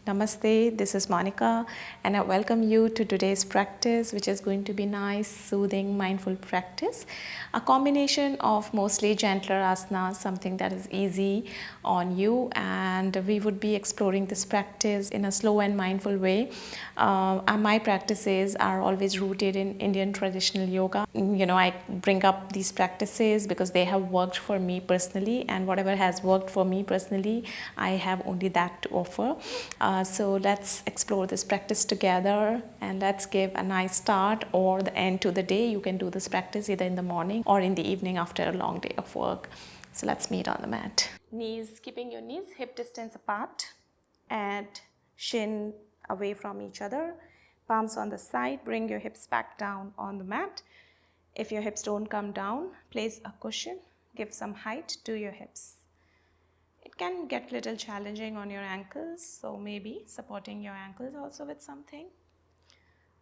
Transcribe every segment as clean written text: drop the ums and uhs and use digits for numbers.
Namaste, this is Monica, and I welcome you to today's practice, which is going to be nice, soothing, mindful practice. A combination of mostly gentler asanas, something that is easy on you, and we would be exploring this practice in a slow and mindful way. And my practices are always rooted in Indian traditional yoga. I bring up these practices because they have worked for me personally, and whatever has worked for me personally, I have only that to offer. So let's explore this practice together, and let's give a nice start or the end to the day. You can do this practice either in the morning or in the evening after a long day of work. So let's meet on the mat. Knees, keeping your knees hip distance apart and shin away from each other. Palms on the side, bring your hips back down on the mat. If your hips don't come down, place a cushion, give some height to your hips. It can get a little challenging on your ankles, so maybe supporting your ankles also with something.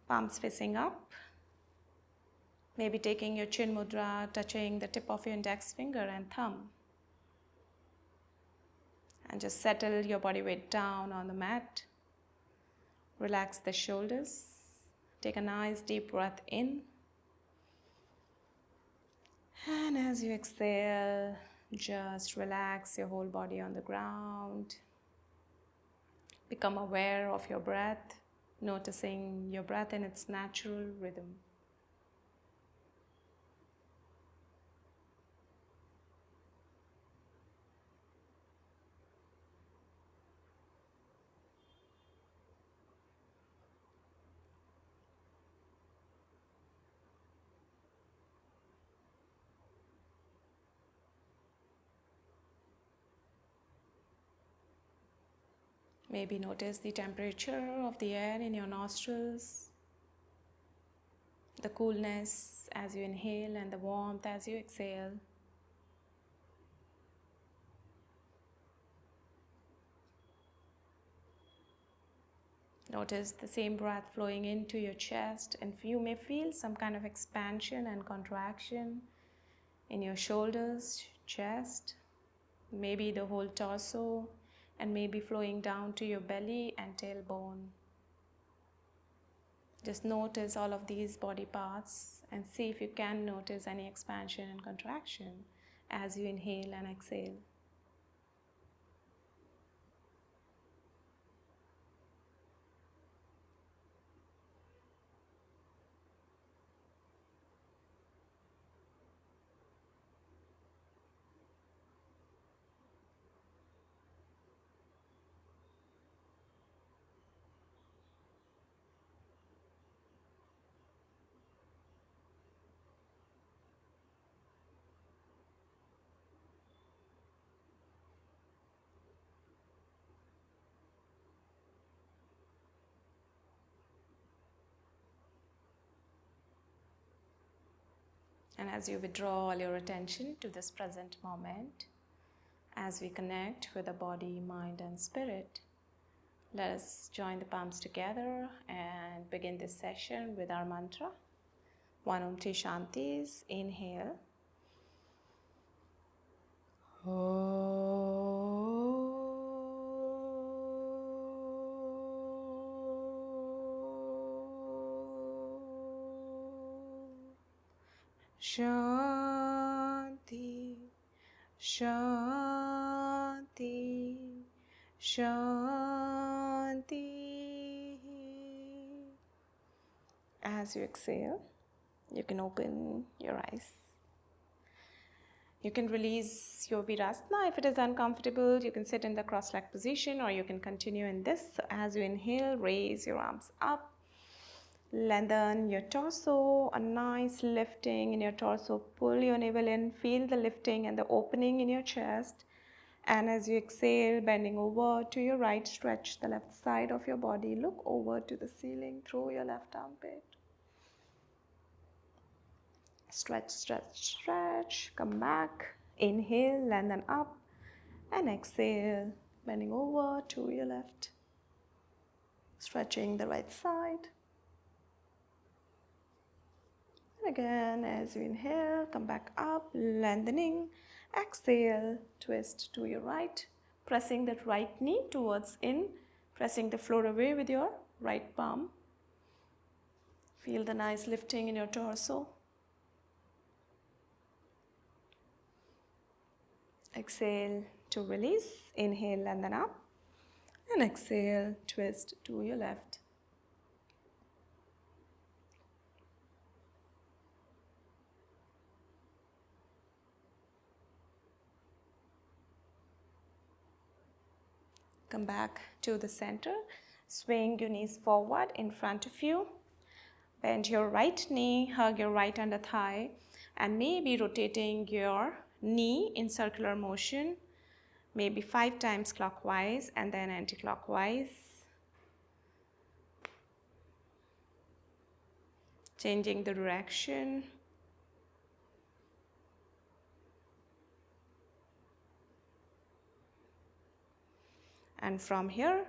Palms facing up. Maybe taking your chin mudra, touching the tip of your index finger and thumb. And just settle your body weight down on the mat. Relax the shoulders. Take a nice deep breath in. And as you exhale, just relax your whole body on the ground. Become aware of your breath, noticing your breath in its natural rhythm. Maybe notice the temperature of the air in your nostrils, the coolness as you inhale and the warmth as you exhale. Notice the same breath flowing into your chest, and you may feel some kind of expansion and contraction in your shoulders, chest, maybe the whole torso, and maybe flowing down to your belly and tailbone. Just notice all of these body parts and see if you can notice any expansion and contraction as you inhale and exhale. And as you withdraw all your attention to this present moment, as we connect with the body, mind and spirit, let us join the palms together and begin this session with our mantra. One Om Tri Shantis. Inhale. Shanti, Shanti, Shanti. As you exhale, you can open your eyes. You can release your virasana if it is uncomfortable. You can sit in the cross-legged position, or you can continue in this. So as you inhale, raise your arms up. Lengthen your torso, a nice lifting in your torso. Pull your navel in, feel the lifting and the opening in your chest. And as you exhale, bending over to your right, stretch the left side of your body. Look over to the ceiling through your left armpit. Stretch, stretch, stretch. Come back. Inhale, lengthen up. And exhale, bending over to your left. Stretching the right side. Again, as you inhale, come back up, lengthening. Exhale, twist to your right, pressing that right knee towards in Pressing the floor away with your right palm. Feel the nice lifting in your torso. Exhale to release. Inhale and then up. And exhale, twist to your left. Come back to the center. Swing your knees forward in front of you. Bend your right knee, hug your right under thigh, and maybe rotating your knee in circular motion, maybe 5 times clockwise and then anti-clockwise. Changing the direction. And from here,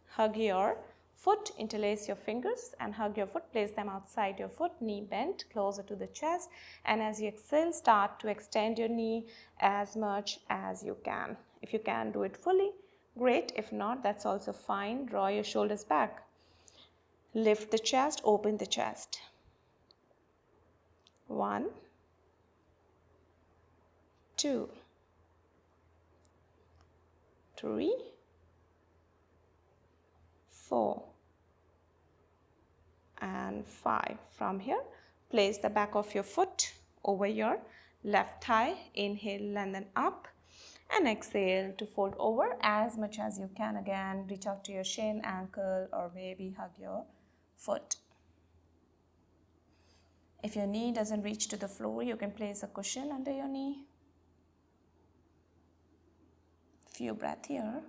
hug your foot, interlace your fingers and hug your foot, place them outside your foot, knee bent closer to the chest, and as you exhale, start to extend your knee as much as you can. If you can do it fully, great. If not, that's also fine. Draw your shoulders back. Lift the chest, open the chest. 1, 2, 3, 4, and 5. From here, place the back of your foot over your left thigh. Inhale, lengthen up, and exhale to fold over as much as you can. Again, reach out to your shin, ankle, or maybe hug your foot. If your knee doesn't reach to the floor, you can place a cushion under your knee. Few breaths here.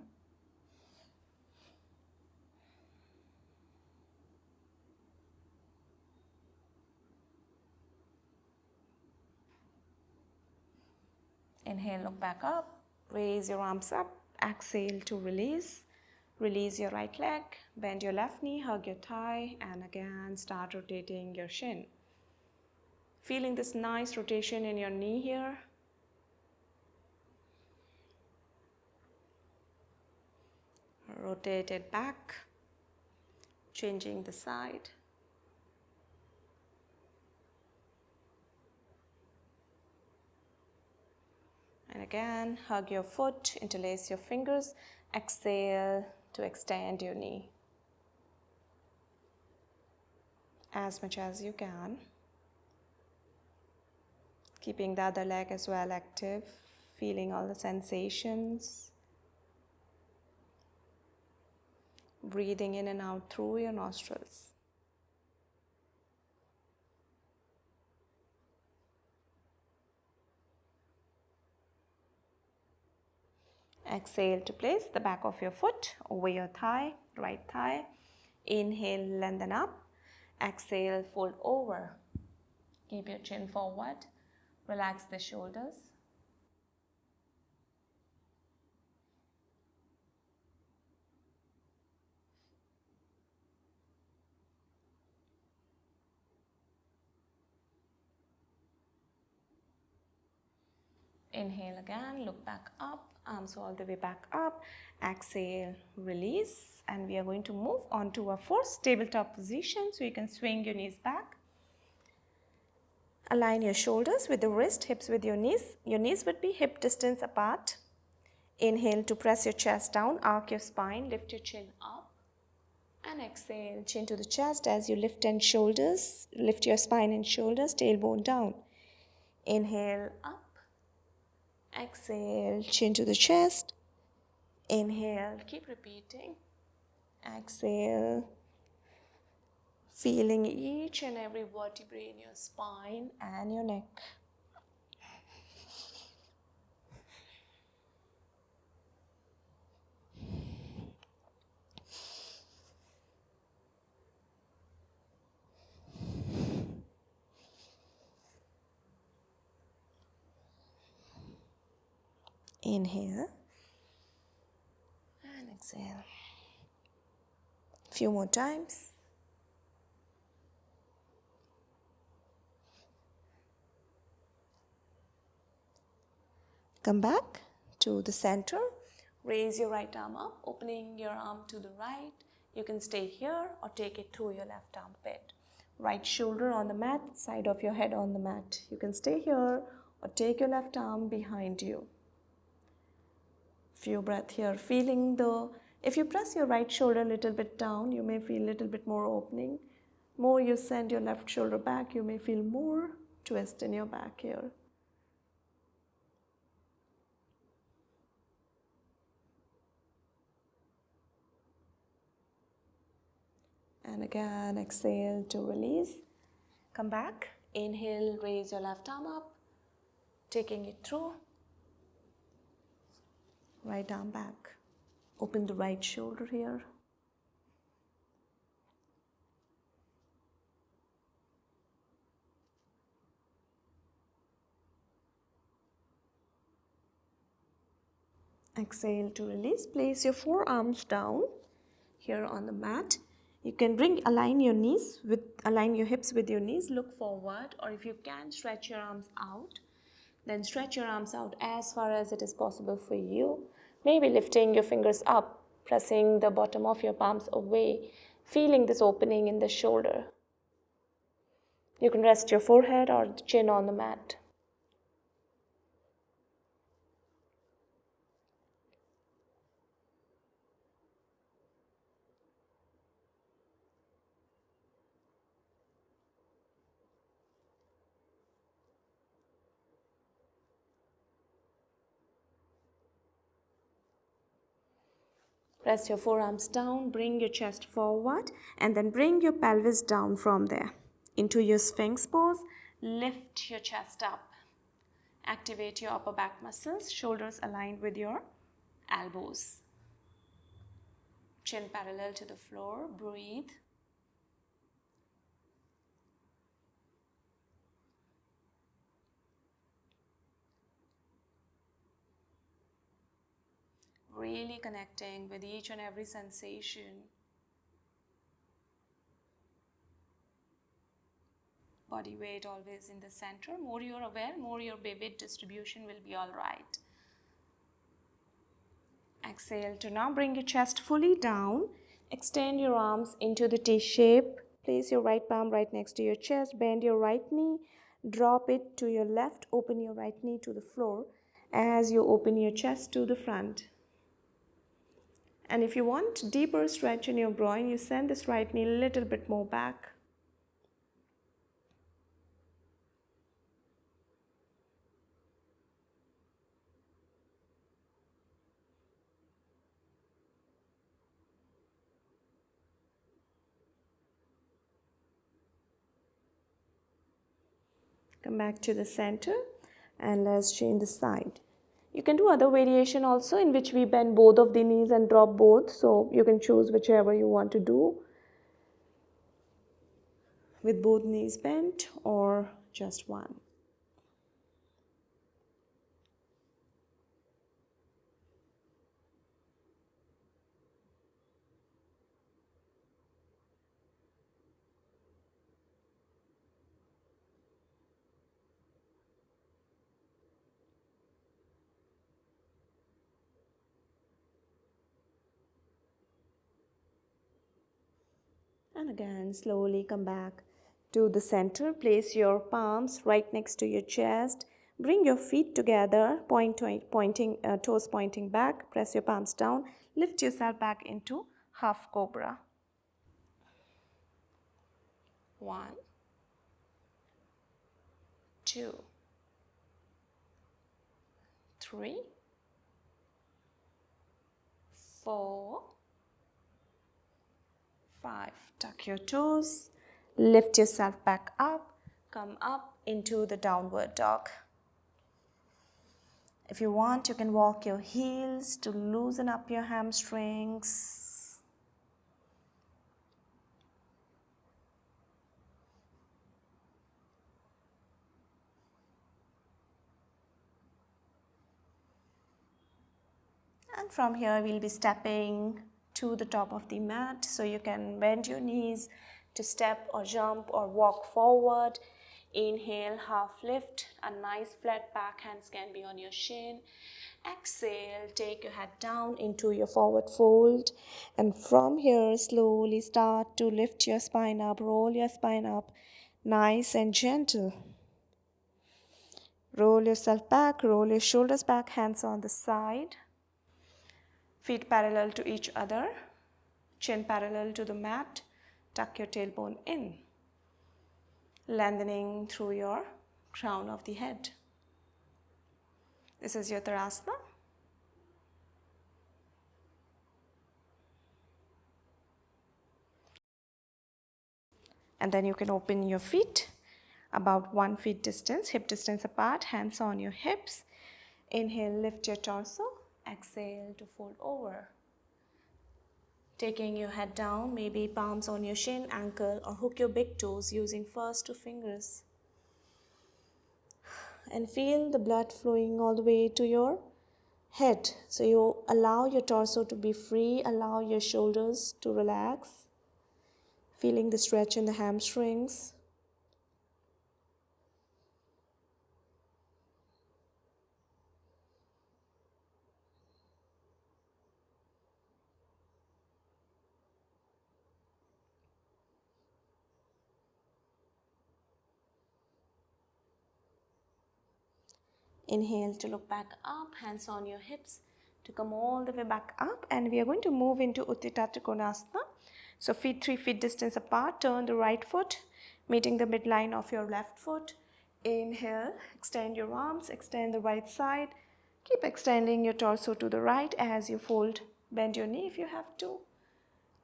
Inhale, look back up, raise your arms up, exhale to release. Release your right leg, bend your left knee, hug your thigh, and again start rotating your shin. Feeling this nice rotation in your knee here. Rotate it back, changing the side. And again, hug your foot, interlace your fingers, exhale to extend your knee as much as you can. Keeping the other leg as well active, feeling all the sensations. Breathing in and out through your nostrils. Exhale to place the back of your foot over your thigh, right thigh. Inhale, lengthen up. Exhale, fold over. Keep your chin forward. Relax the shoulders. Inhale again, look back up, arms all the way back up. Exhale, release, and we are going to move on to our fourth tabletop position. So you can swing your knees back. Align your shoulders with the wrist, hips with your knees. Your knees would be hip distance apart. Inhale to press your chest down, arc your spine, lift your chin up. And exhale, chin to the chest as you lift your spine and shoulders, tailbone down. Inhale, up. Exhale, chin to the chest. Inhale, keep repeating. Exhale, feeling each and every vertebrae in your spine and your neck. Inhale and exhale. Few more times. Come back to the center. Raise your right arm up, opening your arm to the right. You can stay here or take it through your left armpit. Right shoulder on the mat, side of your head on the mat. You can stay here or take your left arm behind you. Few breath here, feeling if you press your right shoulder a little bit down, you may feel a little bit more opening. More you send your left shoulder back, you may feel more twist in your back here. And again, exhale to release. Come back. Inhale, raise your left arm up, taking it through. Right arm back. Open the right shoulder here. Exhale to release. Place your forearms down here on the mat. You can align your hips with your knees. Look forward, or if you can, stretch your arms out. Then stretch your arms out as far as it is possible for you. Maybe lifting your fingers up, pressing the bottom of your palms away, feeling this opening in the shoulder. You can rest your forehead or chin on the mat. Press your forearms down, bring your chest forward, and then bring your pelvis down from there. Into your Sphinx pose, lift your chest up. Activate your upper back muscles, shoulders aligned with your elbows. Chin parallel to the floor, breathe. Really connecting with each and every sensation. Body weight always in the center. More you're aware, more your weight distribution will be all right. Exhale to now bring your chest fully down. Extend your arms into the T shape. Place your right palm right next to your chest. Bend your right knee. Drop it to your left. Open your right knee to the floor as you open your chest to the front. And if you want deeper stretch in your groin, you send this right knee a little bit more back. Come back to the center and let's change the side. You can do other variation also in which we bend both of the knees and drop both. So you can choose whichever you want to do, with both knees bent or just one. And again, slowly come back to the center. Place your palms right next to your chest. Bring your feet together, toes pointing back. Press your palms down. Lift yourself back into half cobra. 1, 2, 3, 4, 5. Tuck your toes. Lift yourself back up. Come up into the downward dog. If you want, you can walk your heels to loosen up your hamstrings. And from here, we'll be stepping to the top of the mat. So you can bend your knees to step or jump or walk forward. Inhale, half lift. A nice flat back, hands can be on your shin. Exhale, take your head down into your forward fold, and from here slowly start to lift your spine up, roll your spine up, nice and gentle. Roll yourself back, roll your shoulders back, hands on the side, feet parallel to each other, chin parallel to the mat, tuck your tailbone in, lengthening through your crown of the head. This is your Tadasana. And then you can open your feet about 1 foot distance, hip distance apart, hands on your hips. Inhale, lift your torso. Exhale to fold over. Taking your head down, maybe palms on your shin, ankle, or hook your big toes using first 2 fingers. And feel the blood flowing all the way to your head. So you allow your torso to be free, allow your shoulders to relax. Feeling the stretch in the hamstrings. Inhale to look back up, hands on your hips to come all the way back up, and we are going to move into Utthita Trikonasana. So feet 3 feet distance apart, turn the right foot meeting the midline of your left foot. Inhale, extend your arms, extend the right side. Keep extending your torso to the right as you fold. Bend your knee if you have to.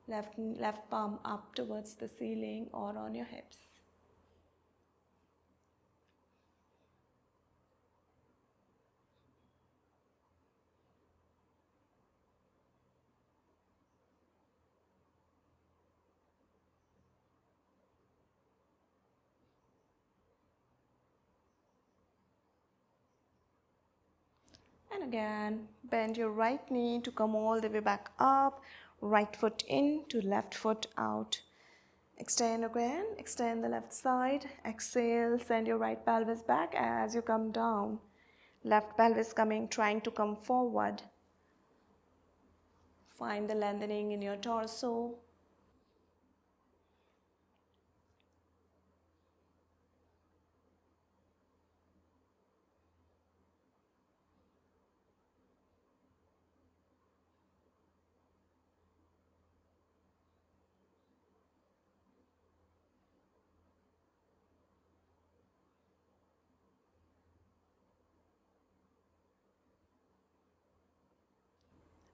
Left palm up towards the ceiling or on your hips. And again, bend your right knee to come all the way back up. Right foot in to left foot out. Extend again, extend the left side. Exhale, send your right pelvis back as you come down. Left pelvis coming, trying to come forward. Find the lengthening in your torso.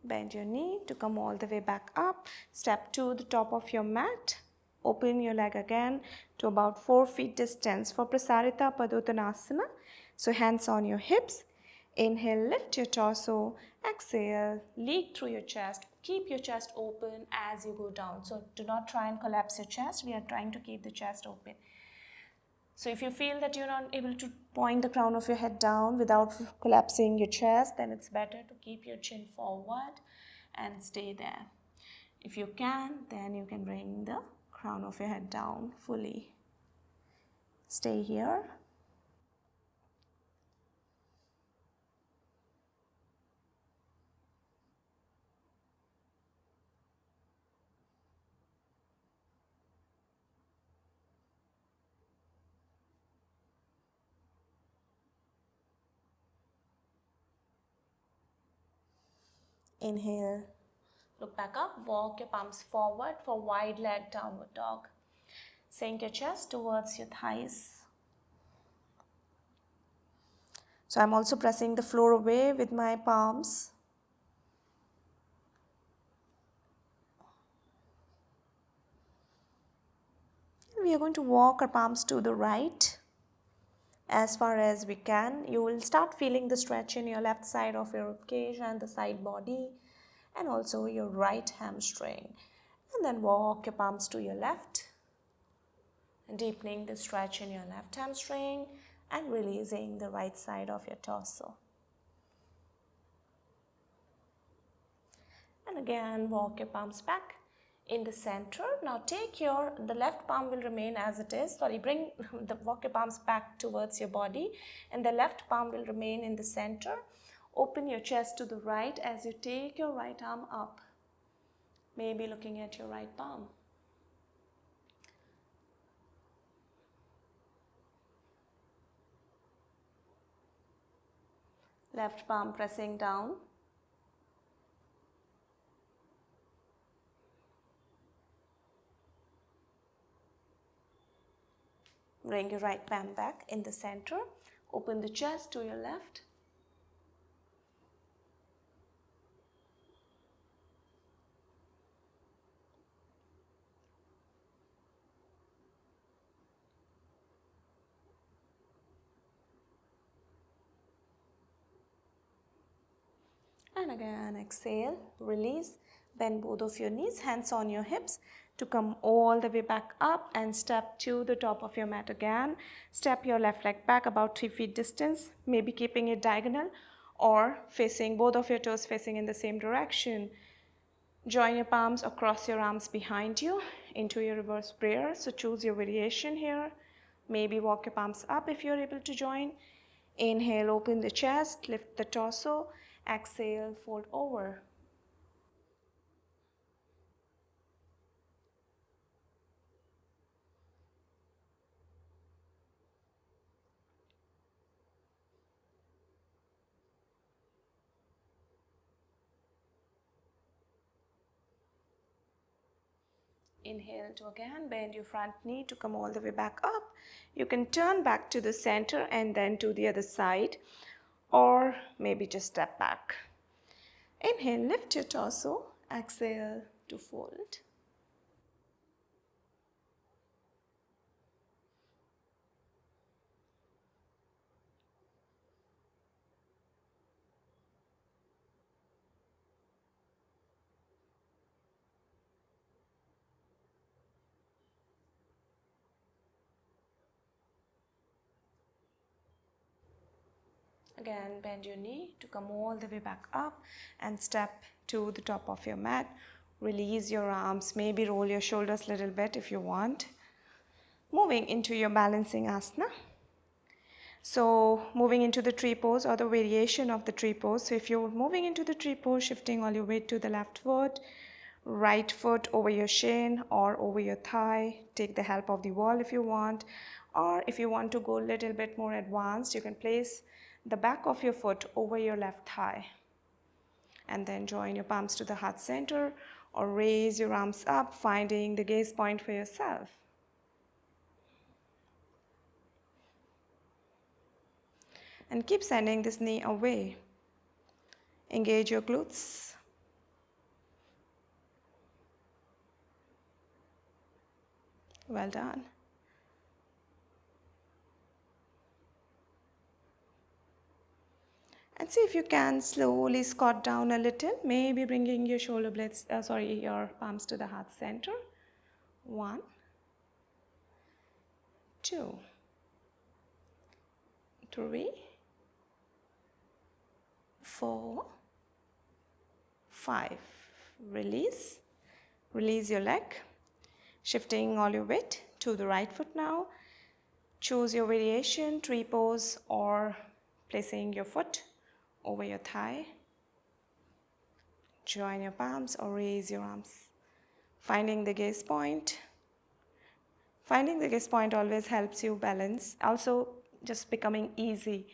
Bend your knee to come all the way back up. Step to the top of your mat. Open your leg again to about 4 feet distance for Prasarita padottanasana. So hands on your hips. Inhale, lift your torso. Exhale, leak through your chest. Keep your chest open as you go down. So do not try and collapse your chest. We are trying to keep the chest open. So if you feel that you're not able to point the crown of your head down without collapsing your chest, then it's better to keep your chin forward and stay there. If you can, then you can bring the crown of your head down fully. Stay here. Inhale, look back up, walk your palms forward for wide leg downward dog. Sink your chest towards your thighs. So I'm also pressing the floor away with my palms. We are going to walk our palms to the right as far as we can. You will start feeling the stretch in your left side of your ribcage and the side body, and also your right hamstring. And then walk your palms to your left, deepening the stretch in your left hamstring and releasing the right side of your torso. And again, walk your palms back in the center. Now the left palm will remain as it is. Walk your palms back towards your body, and the left palm will remain in the center. Open your chest to the right as you take your right arm up, maybe looking at your right palm. Left palm pressing down. Bring your right palm back in the center. Open the chest to your left. And again, exhale, release. Bend both of your knees, hands on your hips to come all the way back up and step to the top of your mat again. Step your left leg back about 3 feet distance, maybe keeping it diagonal or facing both of your toes facing in the same direction. Join your palms or cross your arms behind you into your reverse prayer. So choose your variation here. Maybe walk your palms up if you're able to join. Inhale, open the chest, lift the torso. Exhale, fold over. Inhale to again bend your front knee to come all the way back up. You can turn back to the center and then to the other side, or maybe just step back. Inhale, lift your torso. Exhale to fold. Again, bend your knee to come all the way back up and step to the top of your mat. Release your arms, maybe roll your shoulders a little bit if you want. Moving into your balancing asana. So moving into the tree pose or the variation of the tree pose. So if you're moving into the tree pose, shifting all your weight to the left foot, right foot over your shin or over your thigh. Take the help of the wall if you want. Or if you want to go a little bit more advanced, you can place the back of your foot over your left thigh. And then join your palms to the heart center or raise your arms up, finding the gaze point for yourself. And keep sending this knee away. Engage your glutes. Well done. And see if you can slowly squat down a little, maybe bringing your shoulder blades, your palms to the heart center. 1, 2, 3, 4, 5. Release. Release your leg. Shifting all your weight to the right foot now. Choose your variation, tree pose or placing your foot over your thigh. Join your palms or raise your arms. Finding the gaze point. Finding the gaze point always helps you balance. Also just becoming easy.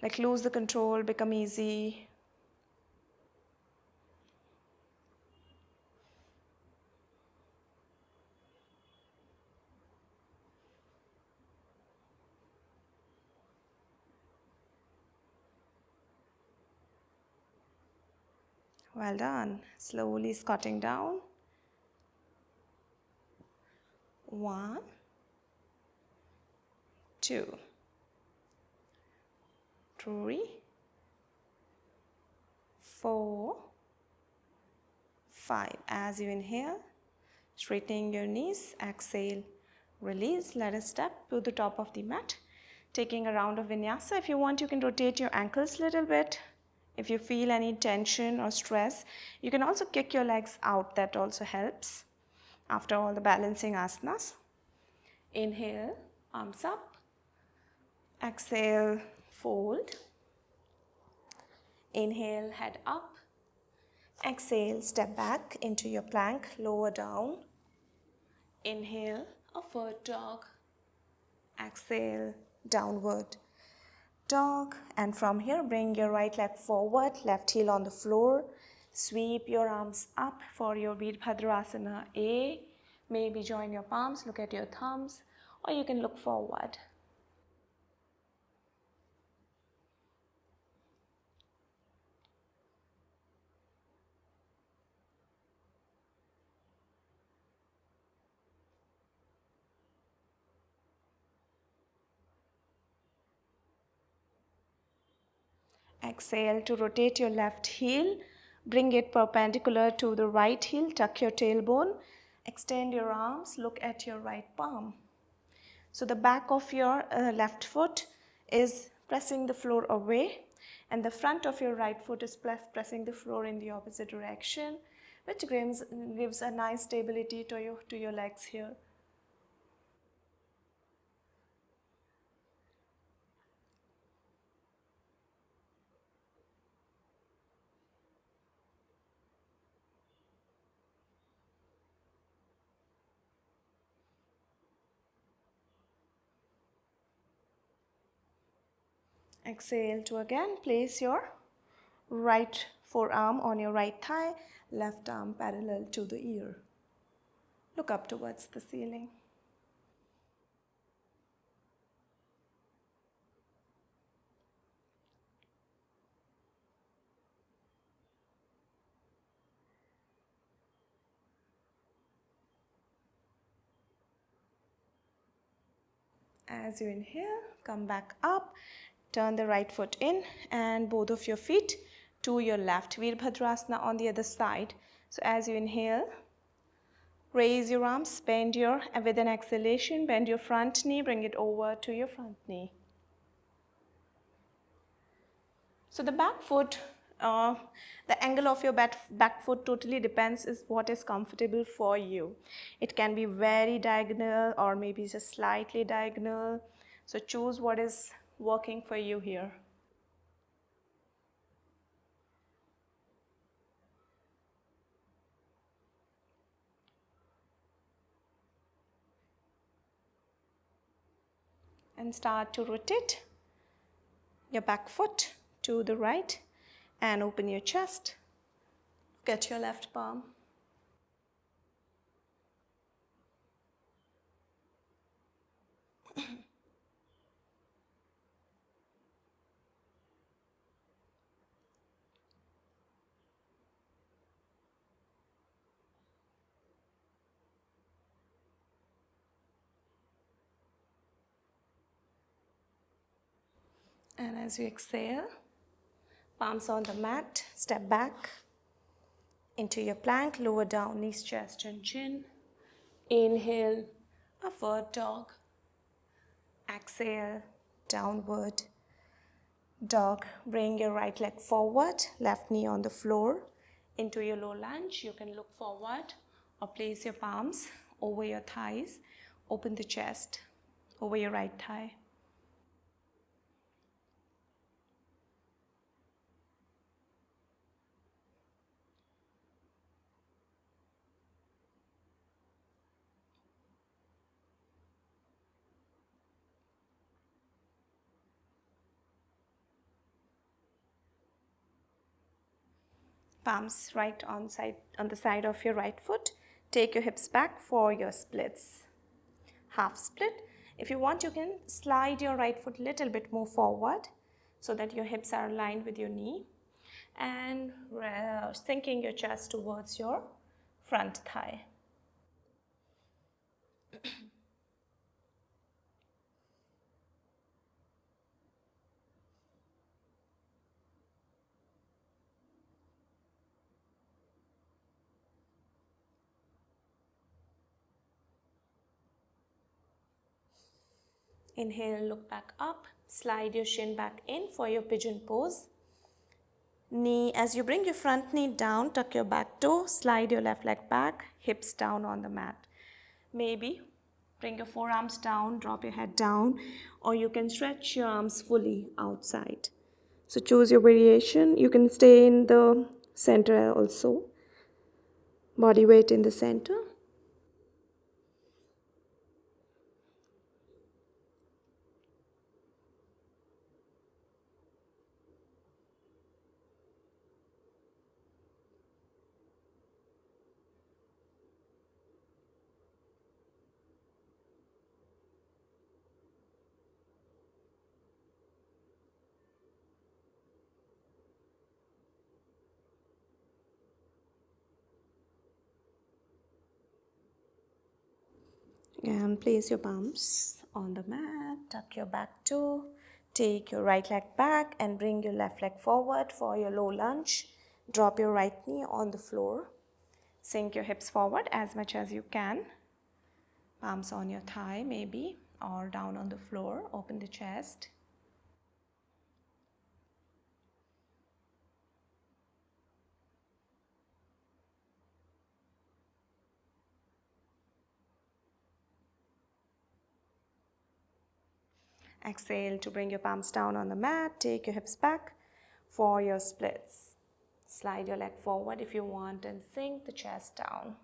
Like lose the control, become easy. Well done. Slowly squatting down. 1, 2, 3, 4, 5. As you inhale, straightening your knees, exhale, release. Let us step to the top of the mat. Taking a round of vinyasa. If you want, you can rotate your ankles a little bit. If you feel any tension or stress, you can also kick your legs out. That also helps after all the balancing asanas. Inhale, arms up. Exhale, fold. Inhale, head up. Exhale, step back into your plank, lower down. Inhale, upward dog. Exhale, downward dog. And from here, bring your right leg forward, left heel on the floor. Sweep your arms up for your Virabhadrasana A. Maybe join your palms, look at your thumbs, or you can look forward. Exhale to rotate your left heel. Bring it perpendicular to the right heel. Tuck your tailbone. Extend your arms. Look at your right palm. So the back of your left foot is pressing the floor away, and the front of your right foot is pressing the floor in the opposite direction, which gives a nice stability to your legs here. Exhale to again place your right forearm on your right thigh, left arm parallel to the ear. Look up towards the ceiling. As you inhale, come back up, turn the right foot in and both of your feet to your left. Virabhadrasana on the other side. So as you inhale, raise your arms, with an exhalation, bend your front knee, bring it over to your front knee. So the back foot, the angle of your back foot totally depends is what is comfortable for you. It can be very diagonal or maybe just slightly diagonal. So choose what is working for you here. And start to rotate your back foot to the right and open your chest. Get your left palm. And as you exhale, palms on the mat, step back into your plank, lower down, knees, chest and chin. Inhale, upward dog. Exhale, downward dog. Bring your right leg forward, left knee on the floor. Into your low lunge, you can look forward or place your palms over your thighs. Open the chest over your right thigh. Palms right on the side of your right foot. Take your hips back for your splits. Half split. If you want, you can slide your right foot a little bit more forward so that your hips are aligned with your knee, and sinking your chest towards your front thigh. Inhale, look back up, slide your shin back in for your pigeon pose. Knee, as you bring your front knee down, tuck your back toe, slide your left leg back, hips down on the mat. Maybe bring your forearms down, drop your head down, or you can stretch your arms fully outside. So choose your variation. You can stay in the center also. Body weight in the center. And place your palms on the mat, tuck your back toe, take your right leg back and bring your left leg forward for your low lunge. Drop your right knee on the floor. Sink your hips forward as much as you can. Palms on your thigh maybe, or down on the floor. Open the chest. Exhale to bring your palms down on the mat. Take your hips back for your splits. Slide your leg forward if you want and sink the chest down.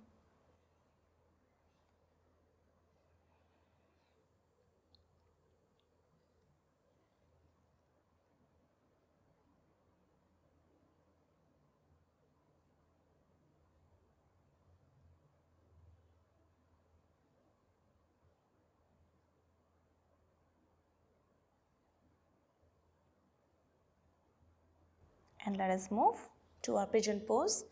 And let us move to our pigeon pose.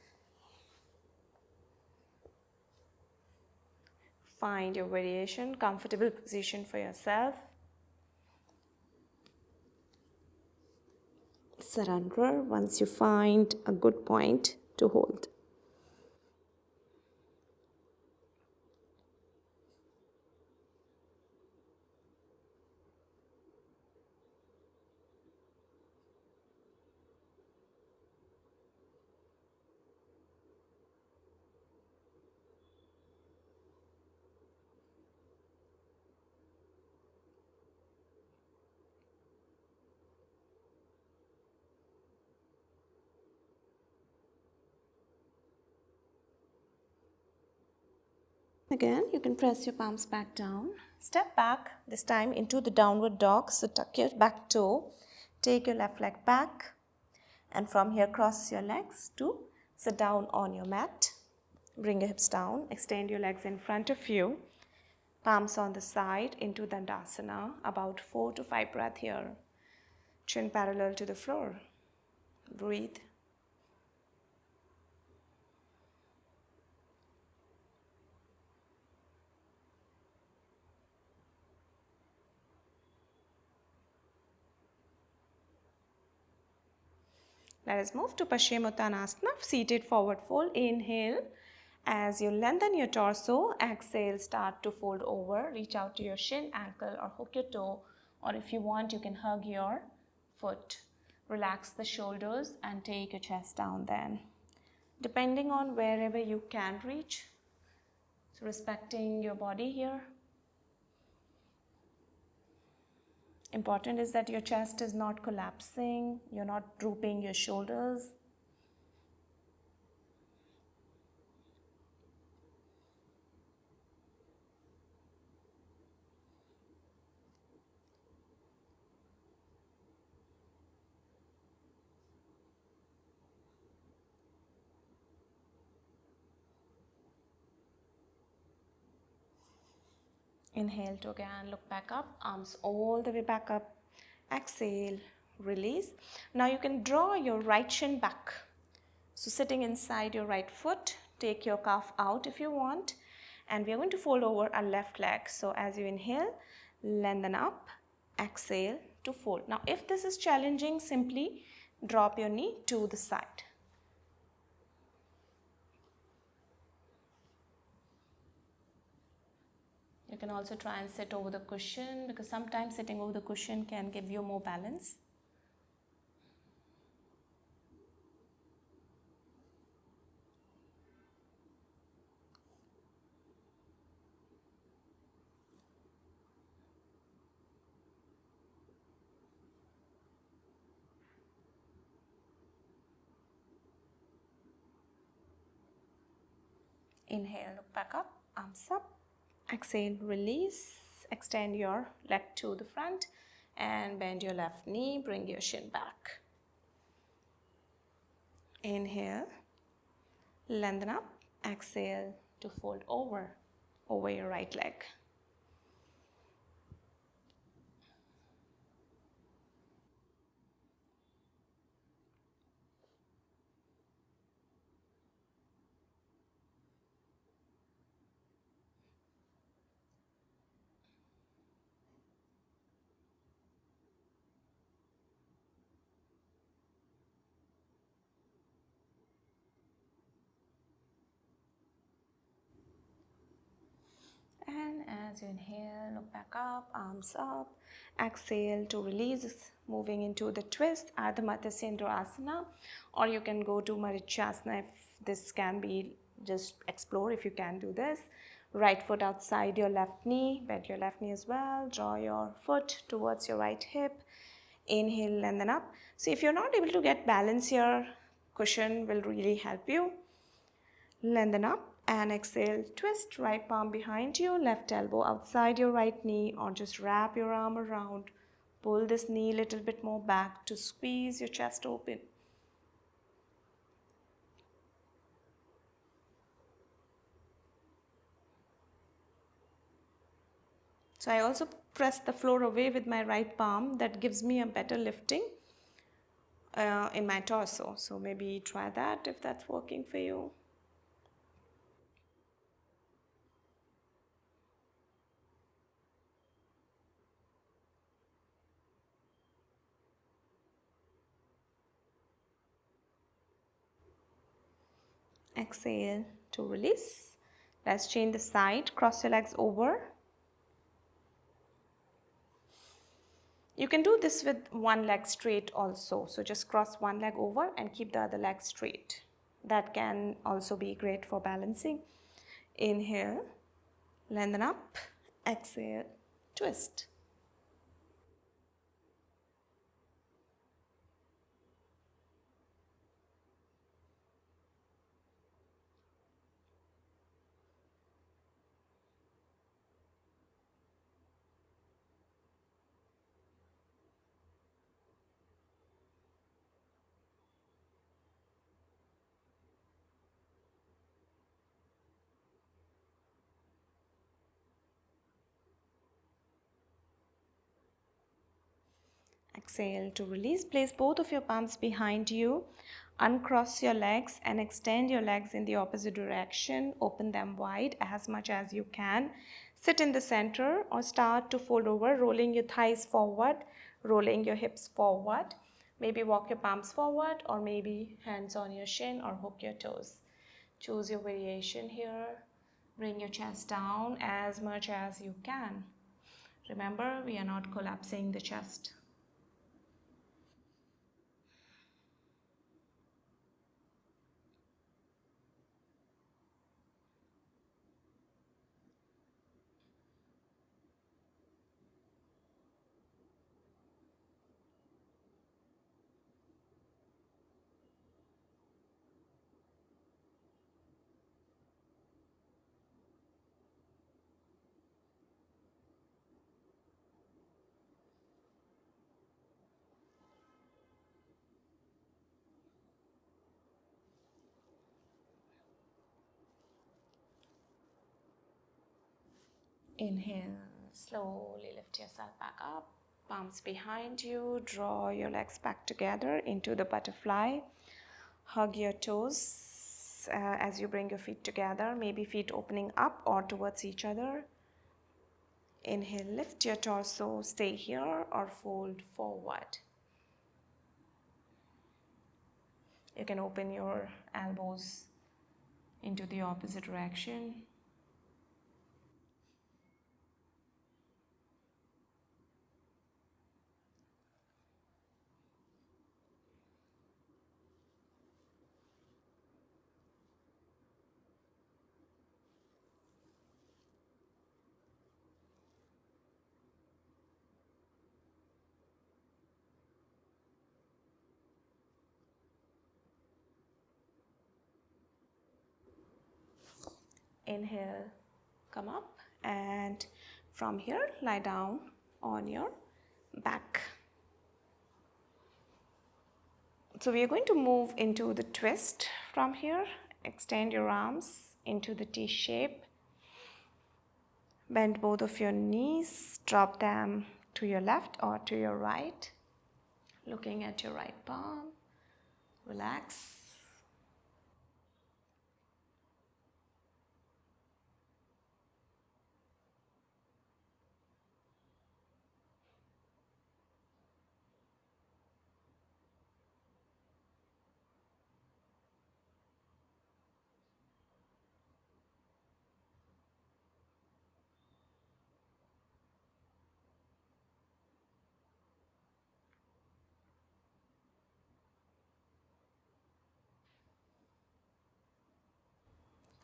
Find your variation, comfortable position for yourself. Surrender once you find a good point to hold. Again, you can press your palms back down. Step back, this time into the downward dog. So tuck your back toe, take your left leg back, and from here cross your legs to sit down on your mat. Bring your hips down, extend your legs in front of you. Palms on the side into Dandasana, about 4 to 5 breaths here. Chin parallel to the floor. Breathe. Let us move to Padottanasana, seated forward fold. Inhale. As you lengthen your torso, exhale, start to fold over. Reach out to your shin, ankle, or hook your toe. Or if you want, you can hug your foot. Relax the shoulders and take your chest down then. Depending on wherever you can reach. So respecting your body here. Important is that your chest is not collapsing. You're not drooping your shoulders. Inhale to again look back up, arms all the way back up. Exhale, release. Now you can draw your right shin back. So sitting inside your right foot, take your calf out if you want. And we are going to fold over our left leg. So as you inhale, lengthen up, exhale to fold. Now if this is challenging, simply drop your knee to the side. You can also try and sit over the cushion, because sometimes sitting over the cushion can give you more balance. Inhale, look back up, arms up. Exhale, release. Extend your leg to the front and bend your left knee. Bring your shin back. Inhale, lengthen up. Exhale to fold over your right leg. And as you inhale, look back up, arms up. Exhale to release, moving into the twist, Ardha Matsyendrasana Asana, or you can go to Marichyasana if this can be, just explore if you can do this. Right foot outside your left knee, bend your left knee as well, draw your foot towards your right hip. Inhale, lengthen up. So if you're not able to get balance here, cushion will really help you. Lengthen up and exhale, twist right palm behind you, left elbow outside your right knee, or just wrap your arm around. Pull this knee a little bit more back to squeeze your chest open. So I also press the floor away with my right palm. That gives me a better lifting in my torso. So maybe try that if that's working for you. Exhale to release. Let's change the side. Cross your legs over. You can do this with one leg straight also. So just cross one leg over and keep the other leg straight. That can also be great for balancing. Inhale, lengthen up. Exhale, twist. Exhale to release. Place both of your palms behind you. Uncross your legs and extend your legs in the opposite direction. Open them wide as much as you can. Sit in the center or start to fold over, rolling your thighs forward, rolling your hips forward. Maybe walk your palms forward, or maybe hands on your shin or hook your toes. Choose your variation here. Bring your chest down as much as you can. Remember, we are not collapsing the chest. Inhale, slowly lift yourself back up, palms behind you, draw your legs back together into the butterfly. Hug your toes as you bring your feet together, maybe feet opening up or towards each other. Inhale, lift your torso, stay here or fold forward. You can open your elbows into the opposite direction. inhale, come up, and from here lie down on your back. So we are going to move into the twist from here. Extend your arms into the T shape. Bend both of your knees, drop them to your left or to your right. Looking at your right palm, relax.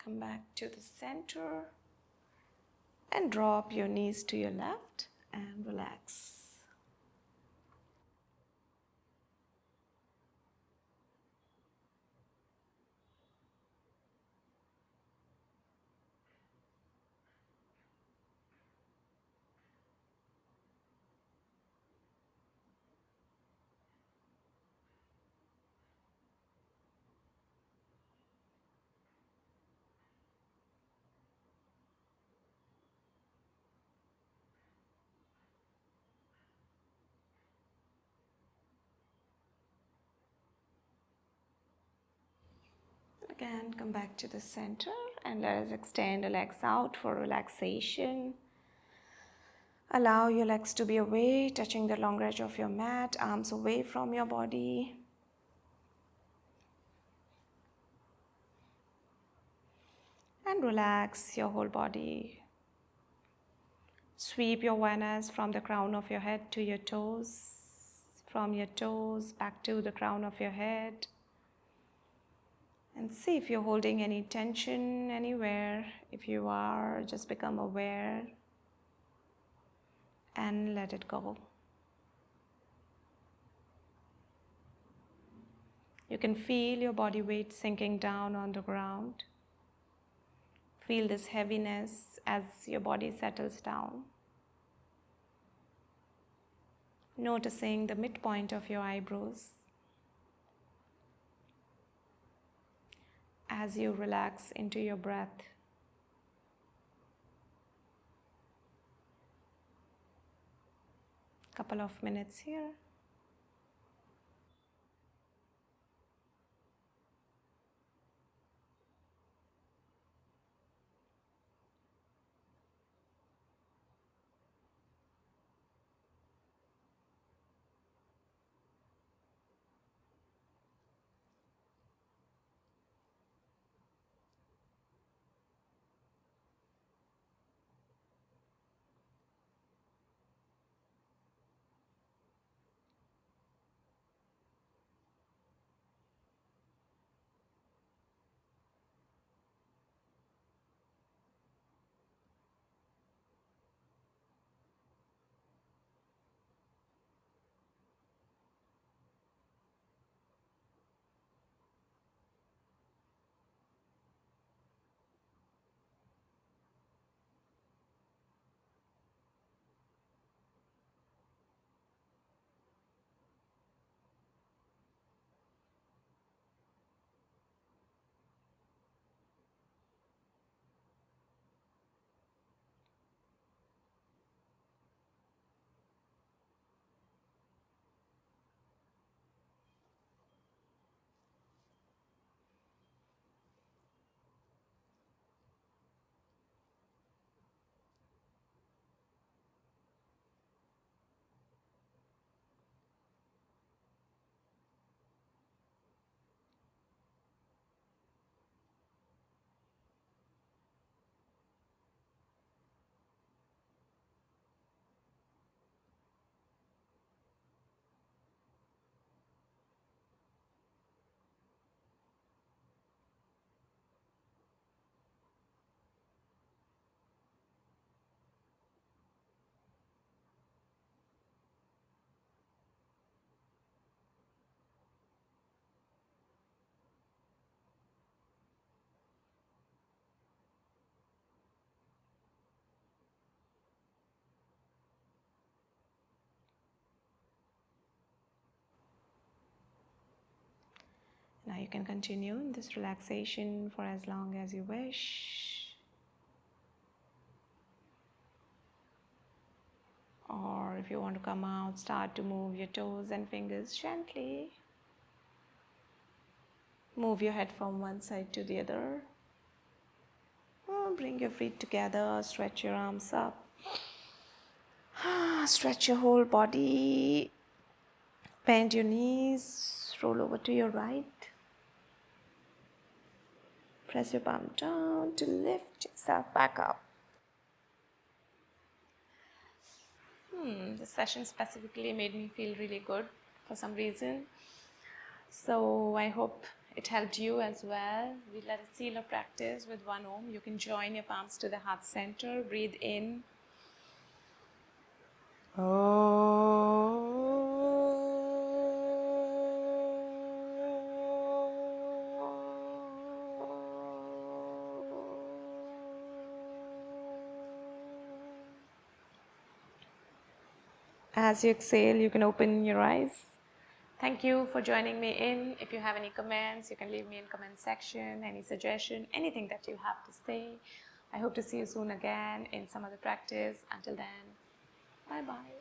Come back to the center and drop your knees to your left and relax. Again, come back to the center and let us extend the legs out for relaxation. Allow your legs to be away, touching the long edge of your mat, arms away from your body. And relax your whole body. Sweep your vinyasas from the crown of your head to your toes, from your toes back to the crown of your head. And see if you're holding any tension anywhere. If you are, just become aware and let it go. You can feel your body weight sinking down on the ground. Feel this heaviness as your body settles down. Noticing the midpoint of your eyebrows as you relax into your breath. Couple of minutes here. Now you can continue in this relaxation for as long as you wish. Or if you want to come out, start to move your toes and fingers gently. Move your head from one side to the other. Bring your feet together, stretch your arms up. Stretch your whole body. Bend your knees, roll over to your right. Press your palm down to lift yourself back up. This session specifically made me feel really good for some reason. So I hope it helped you as well. We let us seal our practice with one Om. You can join your palms to the heart center. Breathe in. As you exhale, you can open your eyes. Thank you for joining me in. If you have any comments, you can leave me in comment section, any suggestion, anything that you have to say. I hope to see you soon again in some other practice. Until then, bye-bye.